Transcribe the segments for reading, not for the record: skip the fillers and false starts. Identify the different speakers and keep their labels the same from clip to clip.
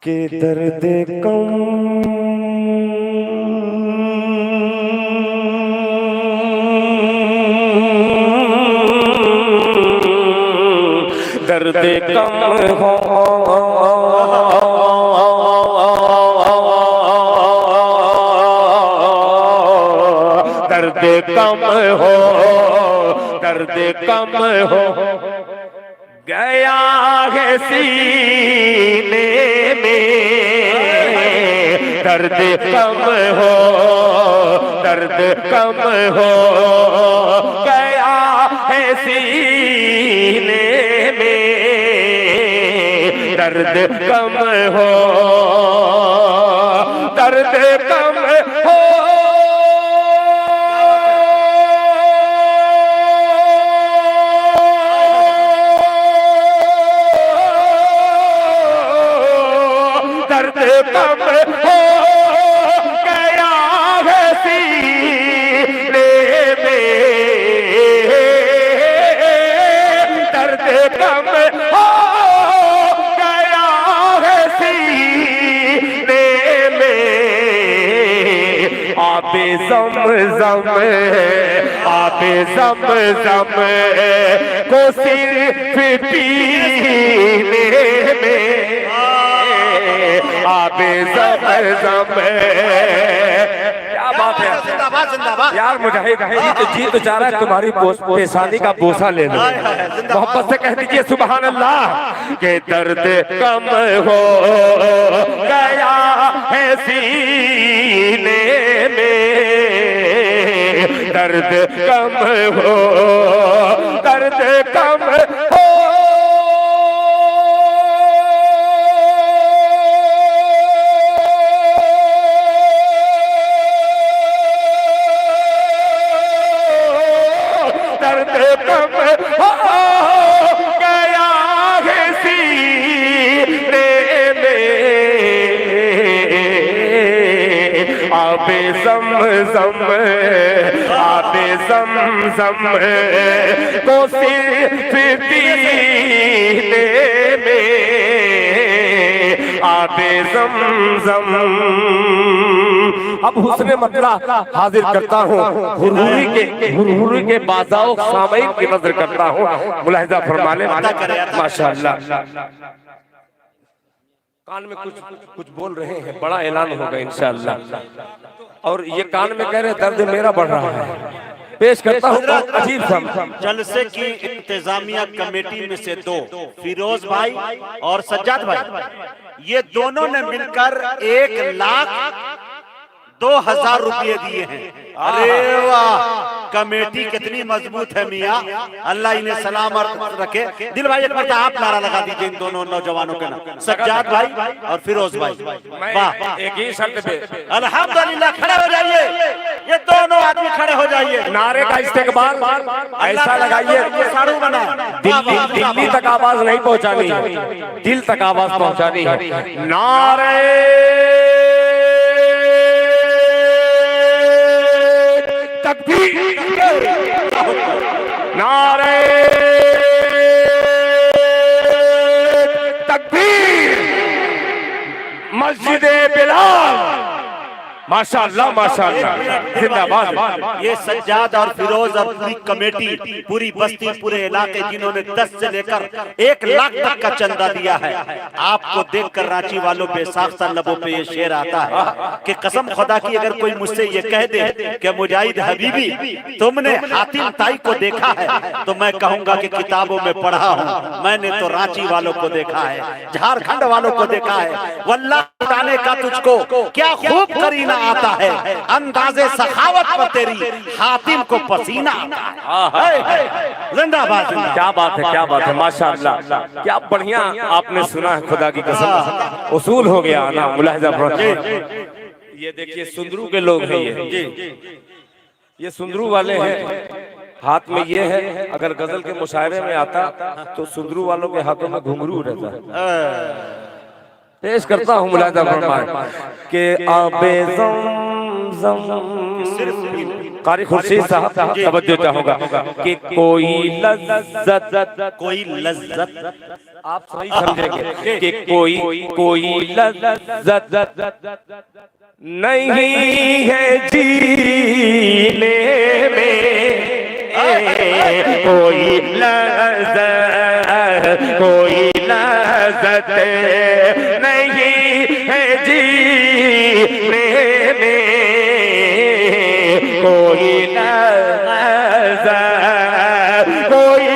Speaker 1: के दर्द कम दर्द कम हो दर्द कम हो दर्द कम हो गया है सीने में दर्द कम हो दर्द कम हो गया है सीने में दर्द कम हो दर्द कम हो दर्द कम हो गया है सीने में दर्द कम हो गया है सीने में आबे ज़म-ज़म को सिर्फ पीने में आबे ज़म क्या बात है यार मुजाहिद जी तो चाह रहा है तुम्हारी पेशानी का बोसा ले लो मोहब्बत से कह दीजिए सुभान अल्लाह के दर्द कम हो गया है सीने में दर्द कम हो दर्द कम हो दर्द कम हो गया है सीने में आबे ज़म-ज़म को सिर्फ पीने में आबे ज़म-ज़म अब हुस्न मतला हाजिर करता हूँ हुर्हुरी के बाज़ाओ सामईन की नजर करता हूँ मुलाहिज़ा फरमा ले माशाअल्लाह कान में कुछ बोल रहे हैं बड़ा ऐलान होगा इंशाअल्लाह और ये कान में कह रहे दर्द मेरा बढ़ रहा है पेश करता हूँ अजीब सा
Speaker 2: जलसे की इंतजामिया कमेटी में से दो फिरोज भाई और सज्जाद भाई ये दोनों ने मिलकर 1,02,000 रुपये दिए हैं। अरे वाह कमेटी कितनी मजबूत है मियाँ अल्लाह इन्हें सलामत रखे। दिल भाई एक बार आप नारा लगा दीजिए इन दोनों नौजवानों के नाम सज्जाद भाई और फिरोज भाई। वाह
Speaker 1: एक ही शर्त पे
Speaker 2: अल्हम्दुलिल्लाह खड़े हो जाइए ये दोनों आदमी खड़े हो जाइए
Speaker 1: नारे का इस्तेकबाल ऐसा लगाइए
Speaker 2: साड़ू बना
Speaker 1: दिल्ली तक आवाज नहीं पहुंचानी है दिल तक आवाज पहुंचानी है नारे तकबीर नारे तकबीर मस्जिद बिलाल माशाअल्लाह माशाअल्लाह जिंदाबाद।
Speaker 2: ये सज्जाद और फिरोज और पूरी कमेटी पूरी बस्ती पूरे इलाके जिन्होंने 10 से लेकर 1 लाख तक का चंदा दिया है। आपको देखकर रांची वालों बेसाख्ता लबों पे ये शेर आता है कि कसम खुदा की अगर कोई मुझसे ये कह दे कि मुजाहिद हबीबी तुमने हातिम ताई को देखा है तो मैं कहूंगा कि किताबों में पढ़ा हूँ मैंने तो रांची वालों को देखा है झारखंड वालों को देखा है वल्लाह बताने का तुझको क्या खूब करीना आता है अंदाजे सखावत पर तेरी हातिम को पसीना आता है। जिंदाबाद
Speaker 1: क्या बात है माशाअल्लाह क्या बढ़िया आपने सुना है खुदा की कसम उसूल हो गया ना मुलाहिज़ा ये देखिए सुंदरू के लोग हैं ये सुंदरू वाले हैं हाथ में ये है अगर गजल के मुशायरे में आता तो सुंदरू वालों के हाथों में घुंघरू रहता है पेश करता हूँ मुलाहिज़ा फरमाए के आबे ज़म-ज़म कारी खुर्शीद साहब तवज्जो चाहूंगा कि कोई लज्जत,
Speaker 2: कोई लज्जत,
Speaker 1: आप सही समझेंगे कि कोई लज्जत नहीं है जीने में, कोई लज्जत नहीं है जीने में, कोई लज्जत, कोई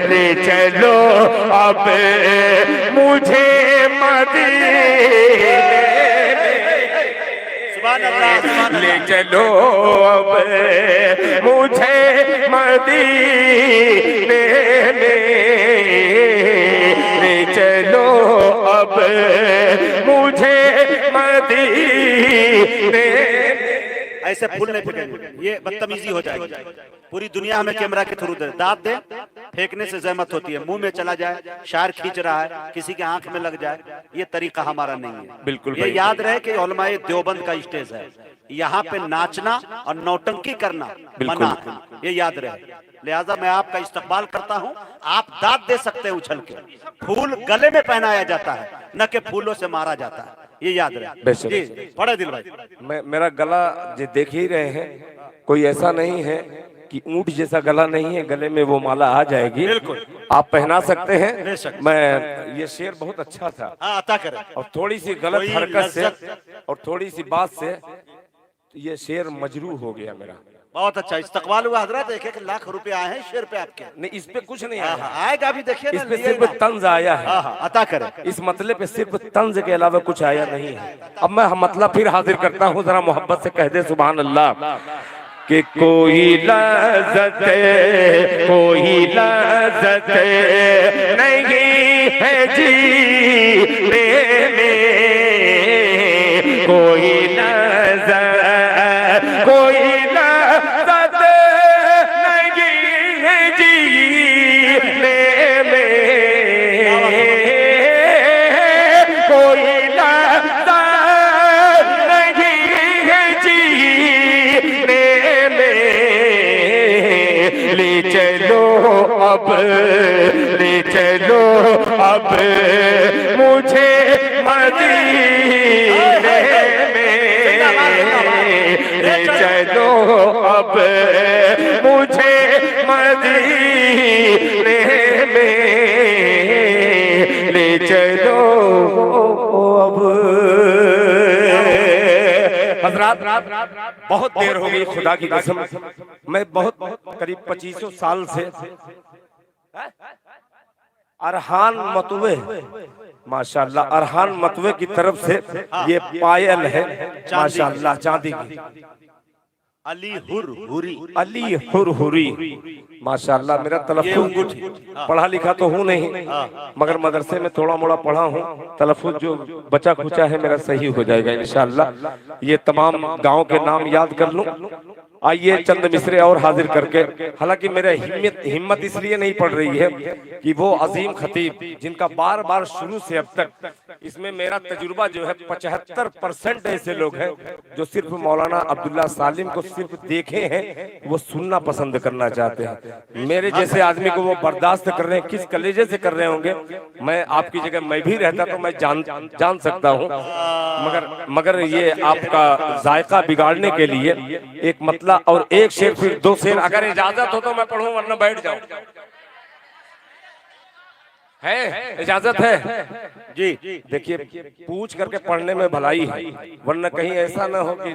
Speaker 1: ले चलो अब मुझे मदीने, ले चलो अब मुझे मदीने में, ले चलो अब मुझे मदीने।
Speaker 2: ऐसे फूल नहीं फेंकेंगे, ये बदतमीजी हो जाएगी। पूरी दुनिया हमें कैमरा के थ्रू दे, दाद दे, फेंकने से जहमत होती है, मुंह में चला जाए, शायर खींच रहा है, किसी के आंख में लग जाए, ये तरीका हमारा नहीं है।
Speaker 1: बिल्कुल
Speaker 2: ये याद रहे कि उलमाए देवबंद का स्टेज है, यहाँ पे नाचना और नौटंकी करना मना है, ये याद रहे। लिहाजा मैं आपका इस्तकबाल करता हूँ, आप दाद दे सकते हैं उछल के, फूल गले में पहनाया जाता है, न कि फूलों से मारा जाता है, ये याद रहे। जी पढ़े दिल भाई।
Speaker 1: मेरा गला जो देख ही रहे हैं, कोई ऐसा नहीं है कि ऊंट जैसा गला नहीं है, गले में वो माला आ जाएगी, बिल्कुल आप पहना सकते हैं। मैं ये शेर बहुत अच्छा था,
Speaker 2: अता करें,
Speaker 1: और थोड़ी सी गलत हरकत से और थोड़ी सी बात से ये शेर मजरूह हो गया मेरा।
Speaker 2: बहुत अच्छा इस्तकबाल हुआ हजरत, 1-1 लाख रुपए आए हैं शेर पे आपके।
Speaker 1: नहीं, इस पे कुछ नहीं आया,
Speaker 2: आएगा भी, देखिए
Speaker 1: इस पे सिर्फ तंज आया है।
Speaker 2: अता करें,
Speaker 1: इस मतले पे सिर्फ तंज के अलावा कुछ आया नहीं है। अब मैं मतलब फिर हाजिर करता हूँ, जरा मोहब्बत से कह दे सुभान अल्लाह कि कोई लज्जत नहीं है जीने में, कोई लज्जत नहीं है जीने में, कोई लज्जत नहीं है जीने में, ले चलो अब, ले चलो अब मुझे मदीने में, ले चलो अब मुझे मदीने में, ले चलो अब। हज़रात बहुत देर हो गई, खुदा की कसम मैं बहुत करीब 2500 साल से अरहान मतवे, माशाल्लाह अरहान मतवे की तरफ से ये पायल है माशाल्लाह, चांदी की,
Speaker 2: अली हुरहुरी
Speaker 1: माशाल्लाह। मेरा तलफ़्फ़ुज़ पढ़ा लिखा तो हूँ नहीं, मगर मदरसे में थोड़ा मोड़ा पढ़ा हूँ, तलफ़्फ़ुज़ जो बचा खुचा है मेरा सही हो जाएगा इंशाअल्लाह। ये तमाम गांव के नाम याद कर लूं। आइए चंद मिसरे और हाजिर करके, हालांकि मेरा हिम्मत इसलिए नहीं पड़ रही है कि वो अजीम खतीब जिनका बार बार शुरू से अब तक, इसमें मेरा तजुर्बा जो है 75% ऐसे लोग हैं जो सिर्फ मौलाना अब्दुल्ला सालिम को सिर्फ देखे हैं, वो सुनना पसंद करना चाहते हैं। मेरे जैसे आदमी को वो बर्दाश्त कर रहे हैं, किस कलेजे से कर रहे होंगे। मैं आपकी जगह मैं भी रहता तो मैं जान सकता हूँ, मगर ये आपका जायका बिगाड़ने के लिए एक मतलब और एक शेर फिर 2 शेर, अगर इजाजत हो तो मैं पढ़ूं, वरना बैठ जाऊं। है इजाजत है जी? देखिए पूछ करके पढ़ने में भलाई है, वरना कहीं ऐसा ना हो कि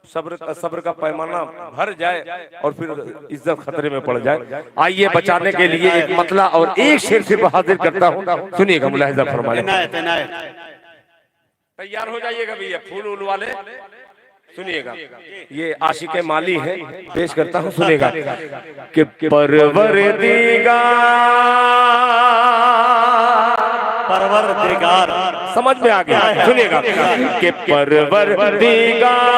Speaker 1: सब्र का पैमाना भर जाए और फिर इज्जत खतरे में पड़ जाए। आइए बचाने के लिए एक मतला और एक शेर से हाजिर करता हूँ, सुनिएगा, मुलाहिजा फरमाइए। तैयार हो जाइएगा भैया, फूल उल वाले सुनिएगा। ये आशिक़े माली है, पेश करता हूँ, सुनेगा कि परवरदिगार समझ में आ गया, सुनिएगा कि परवरदिगार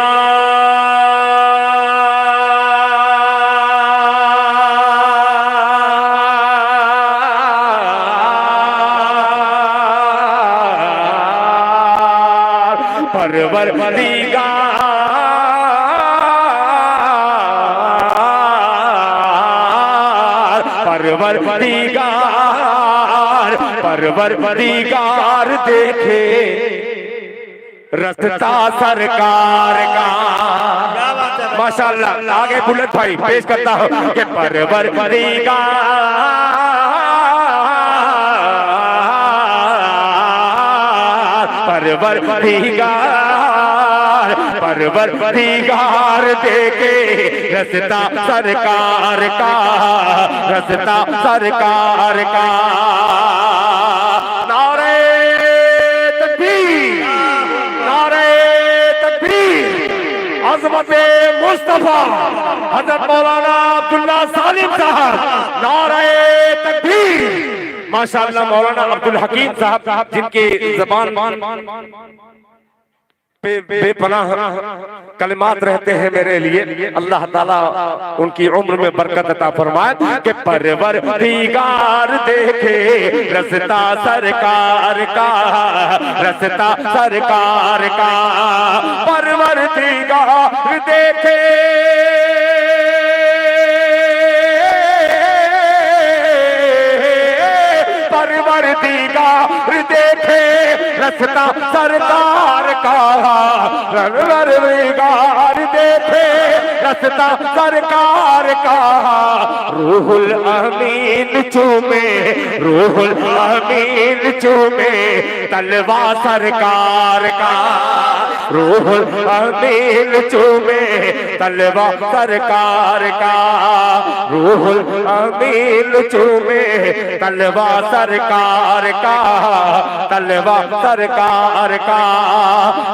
Speaker 1: देखे रास्ता सरकार का। माशाअल्लाह, आगे बुलेट भाई पेश करता हूँ कि परवरदिगार देखे रास्ता सरकार का, रास्ता सरकार का। नारे तकबीर, नारे तकबीर, अज़मते मुस्तफा हज़रत मौलाना अब्दुल्ला सालिम साहब, नारे तकबीर। माशाअल्लाह, मौलाना अब्दुल हकीम साहब जिनकी ज़बान बेपनाह कलिमात रहते हैं मेरे लिए, अल्लाह ताला उनकी उम्र में बरकत अता फरमाए कि परवरदिगार देखे रास्ता सरकार का, रास्ता सरकार का। परवरदिगार देखे परवरदिगार देखे रास्ता सरकार का, परवरदिगार देखे रास्ता सरकार का। रूहुल अमीन चूमे, रूहुल अमीन चूमे तलवा सरकार का, रूहुल अमीन चूमे तलवा सरकार का, रूहुल अमीन चूमे तलवा सरकार का, तलवा सरकार का।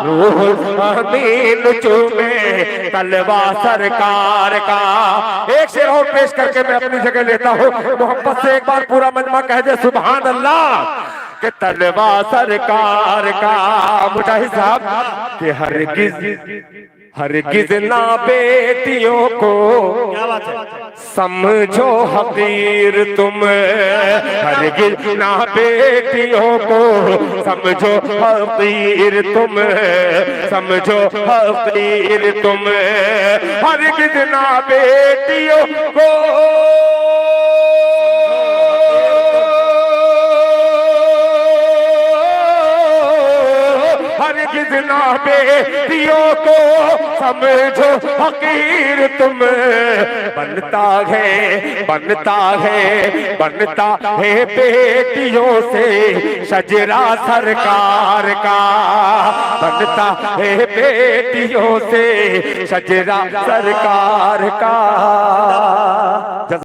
Speaker 1: रूहुल अमीन चूमे तलवा सरकार का। एक शेर और पेश करके मैं अपनी जगह लेता हूँ। मोहब्बत से एक बार पूरा मजमा कह दे सुभान अल्लाह कि तलवा सरकार का। मुजाहिद साहब कि हरगिज़ ना बेटियों को समझो हकीर तुम, हरगिज़ ना बेटियों को समझो हकीर तुम, समझो हकीर तुम। हरगिज़ ना बेटियों को हरगिज़ ना बेटियों को समझो हकीर तुम। बनता है, बनता है, बनता है बेटियों से शजरा सरकार का, बनता है बेटियों से शजरा सरकार का।